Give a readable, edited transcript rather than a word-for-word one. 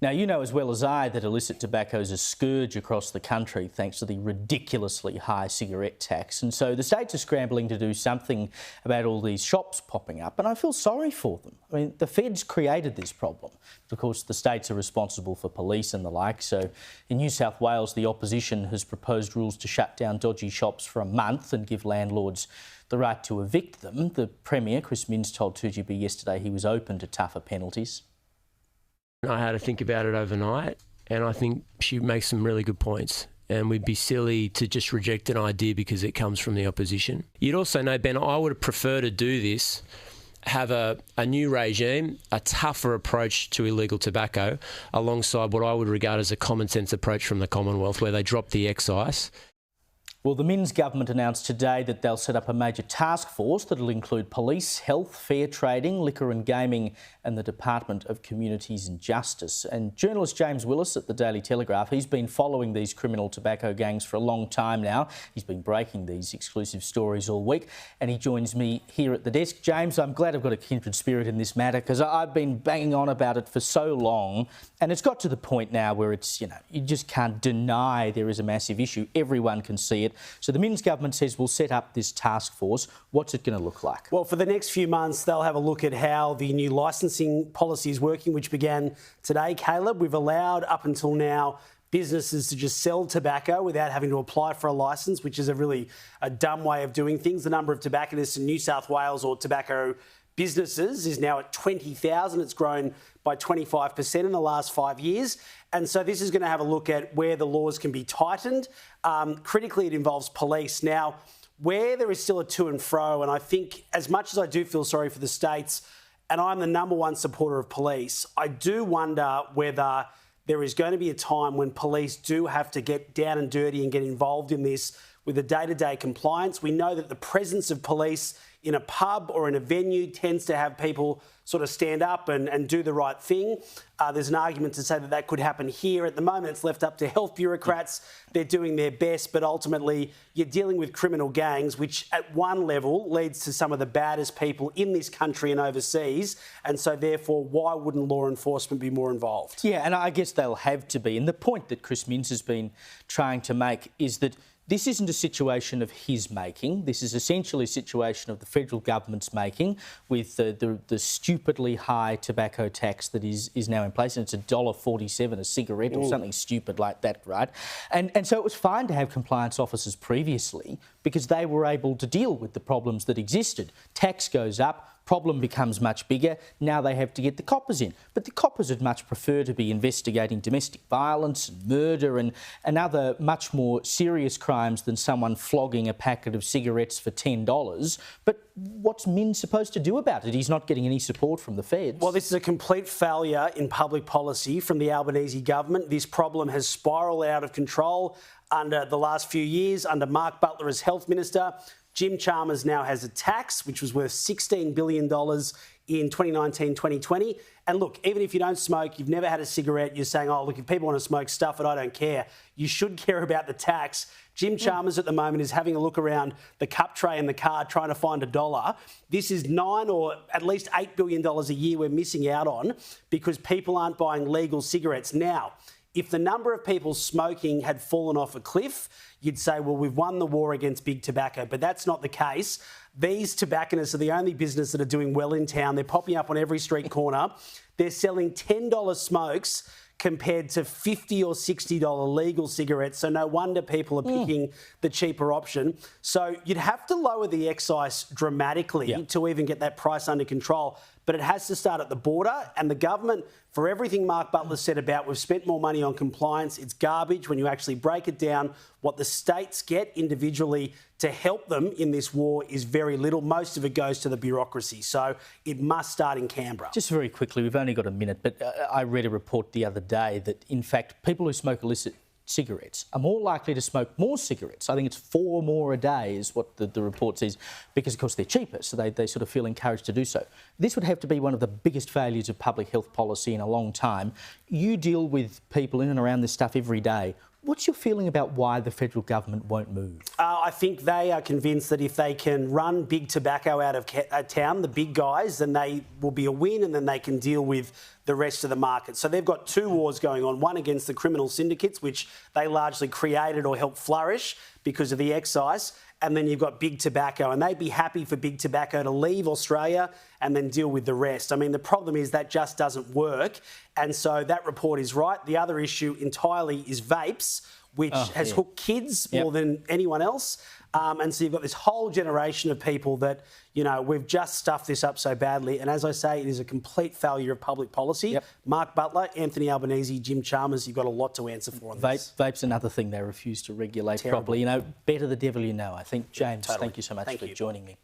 Now, you know as well as I that illicit tobacco is a scourge across the country thanks to the ridiculously high cigarette tax. And so the states are scrambling to do something about all these shops popping up, and I feel sorry for them. I mean, the feds created this problem. Of course, the states are responsible for police and the like. So in New South Wales, the opposition has proposed rules to shut down dodgy shops for a month and give landlords the right to evict them. The Premier, Chris Minns, told 2GB yesterday he was open to tougher penalties. I had to think about it overnight, and I think she makes some really good points. And we'd be silly to just reject an idea because it comes from the opposition. You'd also know, Ben, I would prefer to do this, have a new regime, a tougher approach to illegal tobacco, alongside what I would regard as a common sense approach from the Commonwealth, where they drop the excise. Well, the Minns government announced today that they'll set up a major task force that'll include police, health, fair trading, liquor and gaming and the Department of Communities and Justice. And journalist James Willis at the Daily Telegraph, he's been following these criminal tobacco gangs for a long time now. He's been breaking these exclusive stories all week and he joins me here at the desk. James, I'm glad I've got a kindred spirit in this matter because I've been banging on about it for so long and it's got to the point now where it's, you just can't deny there is a massive issue. Everyone can see it. So the Minns government says we'll set up this task force. What's it going to look like? Well, for the next few months, they'll have a look at how the new licensing policy is working, which began today. Caleb, we've allowed up until now businesses to just sell tobacco without having to apply for a licence, which is a dumb way of doing things. The number of tobacconists in New South Wales or tobacco businesses is now at 20,000. It's grown by 25% in the last 5 years. And so this is going to have a look at where the laws can be tightened. Critically, it involves police. Now, where there is still a to and fro, and I think as much as I do feel sorry for the states, and I'm the number one supporter of police, I do wonder whether there is going to be a time when police do have to get down and dirty and get involved in this with the day-to-day compliance. We know that the presence of police in a pub or in a venue tends to have people sort of stand up and do the right thing. There's an argument to say that that could happen here. At the moment, it's left up to health bureaucrats. They're doing their best, but ultimately you're dealing with criminal gangs, which at one level leads to some of the baddest people in this country and overseas. And so therefore, why wouldn't law enforcement be more involved? Yeah, and I guess they'll have to be. And the point that Chris Minns has been trying to make is that this isn't a situation of his making. This is essentially a situation of the federal government's making with the stupidly high tobacco tax that is now in place. And it's $1.47 a cigarette or something stupid like that, right? And so it was fine to have compliance officers previously because they were able to deal with the problems that existed. Tax goes up. Problem becomes much bigger. Now they have to get the coppers in. But the coppers would much prefer to be investigating domestic violence and murder and other much more serious crimes than someone flogging a packet of cigarettes for $10. But what's Minns supposed to do about it? He's not getting any support from the feds. Well, this is a complete failure in public policy from the Albanese government. This problem has spiralled out of control under the last few years, under Mark Butler as Health Minister. Jim Chalmers now has a tax which was worth $16 billion in 2019-2020. And look, even if you don't smoke, you've never had a cigarette, you're saying, oh, look, if people want to smoke, stuff it, I don't care. You should care about the tax. Jim Chalmers at the moment is having a look around the cup tray in the car trying to find $1. This is $9 or at least $8 billion a year we're missing out on because people aren't buying legal cigarettes. Now, if the number of people smoking had fallen off a cliff, you'd say, well, we've won the war against big tobacco. But that's not the case. These tobacconists are the only business that are doing well in town. They're popping up on every street corner. They're selling $10 smokes compared to $50 or $60 legal cigarettes. So no wonder people are picking the cheaper option. So you'd have to lower the excise dramatically to even get that price under control. But it has to start at the border. And the government, for everything Mark Butler said about we've spent more money on compliance, it's garbage when you actually break it down. What the states get individually to help them in this war is very little. Most of it goes to the bureaucracy. So it must start in Canberra. Just very quickly, we've only got a minute, but I read a report the other day that, in fact, people who smoke illicit cigarettes are more likely to smoke more cigarettes. I think it's 4 more a day is what the report says, because, of course, they're cheaper, so they sort of feel encouraged to do so. This would have to be one of the biggest failures of public health policy in a long time. You deal with people in and around this stuff every day. What's your feeling about why the federal government won't move? I think they are convinced that if they can run big tobacco out of town, the big guys, then they will be a win, and then they can deal with the rest of the market. So they've got two wars going on, one against the criminal syndicates, which they largely created or helped flourish because of the excise, and then you've got big tobacco, and they'd be happy for big tobacco to leave Australia and then deal with the rest. I mean, the problem is that just doesn't work, and so that report is right. The other issue entirely is vapes, which has hooked kids more than anyone else. And so you've got this whole generation of people that, you know, we've just stuffed this up so badly. And as I say, it is a complete failure of public policy. Mark Butler, Anthony Albanese, Jim Chalmers, you've got a lot to answer for on this. Vape's another thing they refuse to regulate properly. You know, better the devil you know, I think. James, thank you so much for joining me.